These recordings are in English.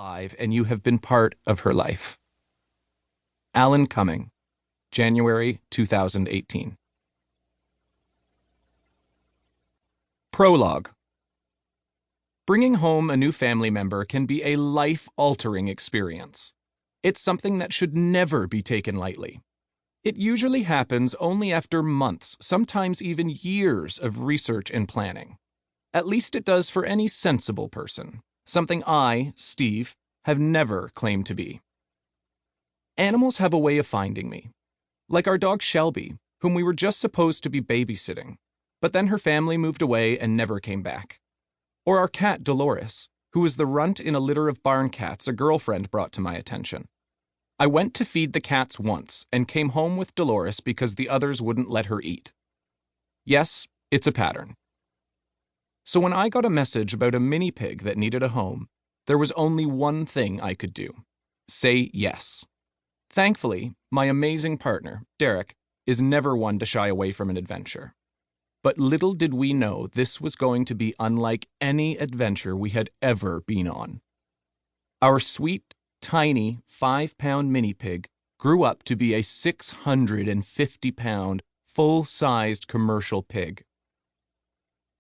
alive and you have been part of her life. Alan Cumming, January 2018. Prologue. Bringing home a new family member can be a life-altering experience. It's something that should never be taken lightly. It usually happens only after months, sometimes even years of research and planning. At least it does for any sensible person, something I, Steve, have never claimed to be. Animals have a way of finding me. Like our dog Shelby, whom we were just supposed to be babysitting, but then her family moved away and never came back. Or our cat Dolores, who was the runt in a litter of barn cats a girlfriend brought to my attention. I went to feed the cats once and came home with Dolores because the others wouldn't let her eat. Yes, it's a pattern. So when I got a message about a mini pig that needed a home, there was only one thing I could do: say yes. Thankfully, my amazing partner, Derek, is never one to shy away from an adventure. But little did we know this was going to be unlike any adventure we had ever been on. Our sweet, tiny 5-pound mini pig grew up to be a 650-pound, full-sized commercial pig.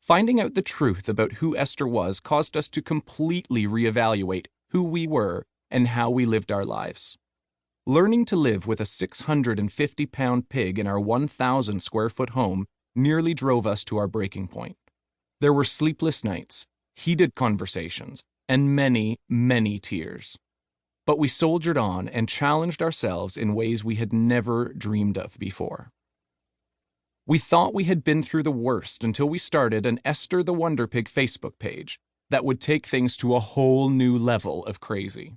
Finding out the truth about who Esther was caused us to completely reevaluate who we were and how we lived our lives. Learning to live with a 650-pound pig in our 1,000-square-foot home nearly drove us to our breaking point. There were sleepless nights, heated conversations, and many, many tears. But we soldiered on and challenged ourselves in ways we had never dreamed of before. We thought we had been through the worst until we started an Esther the Wonder Pig Facebook page that would take things to a whole new level of crazy.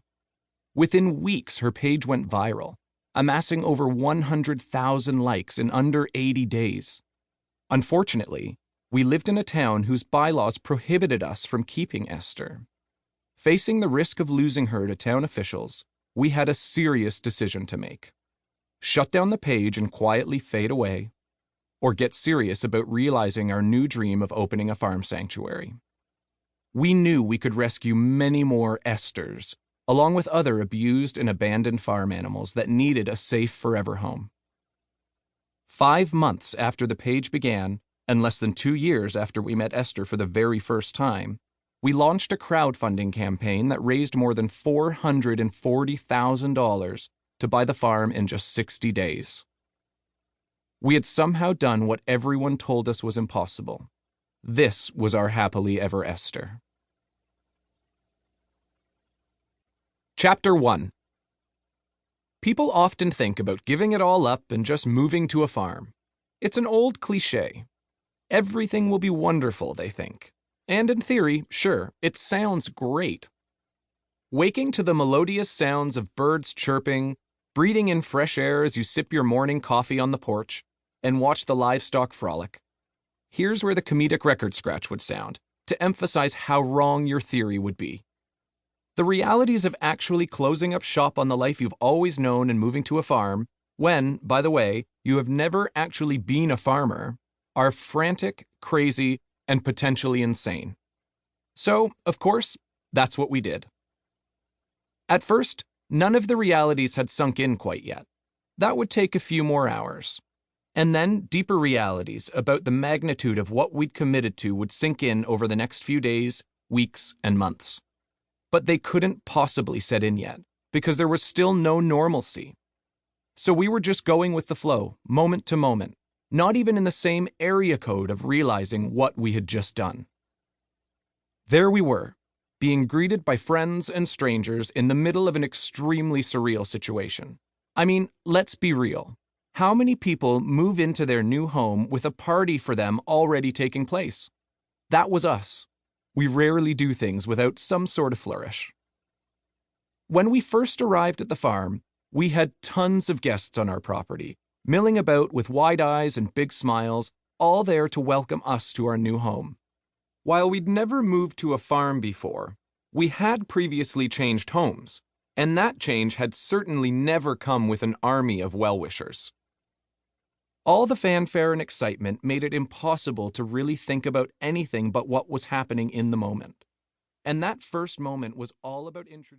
Within weeks, her page went viral, amassing over 100,000 likes in under 80 days. Unfortunately, we lived in a town whose bylaws prohibited us from keeping Esther. Facing the risk of losing her to town officials, we had a serious decision to make: shut down the page and quietly fade away, or get serious about realizing our new dream of opening a farm sanctuary. We knew we could rescue many more Esthers, along with other abused and abandoned farm animals that needed a safe forever home. 5 months after the page began, and less than 2 years after we met Esther for the very first time, we launched a crowdfunding campaign that raised more than $440,000 to buy the farm in just 60 days. We had somehow done what everyone told us was impossible. This was our happily ever Esther. Chapter 1. People often think about giving it all up and just moving to a farm. It's an old cliché. Everything will be wonderful, they think. And in theory, sure, it sounds great. Waking to the melodious sounds of birds chirping, breathing in fresh air as you sip your morning coffee on the porch, and watch the livestock frolic. Here's where the comedic record scratch would sound, to emphasize how wrong your theory would be. The realities of actually closing up shop on the life you've always known and moving to a farm, when, by the way, you have never actually been a farmer, are frantic, crazy, and potentially insane. So, of course, that's what we did. At first, none of the realities had sunk in quite yet. That would take a few more hours. And then deeper realities about the magnitude of what we'd committed to would sink in over the next few days, weeks, and months. But they couldn't possibly set in yet, because there was still no normalcy. So we were just going with the flow, moment to moment, not even in the same area code of realizing what we had just done. There we were, being greeted by friends and strangers in the middle of an extremely surreal situation. I mean, let's be real. How many people move into their new home with a party for them already taking place? That was us. We rarely do things without some sort of flourish. When we first arrived at the farm, we had tons of guests on our property, milling about with wide eyes and big smiles, all there to welcome us to our new home. While we'd never moved to a farm before, we had previously changed homes, and that change had certainly never come with an army of well-wishers. All the fanfare and excitement made it impossible to really think about anything but what was happening in the moment. And that first moment was all about introducing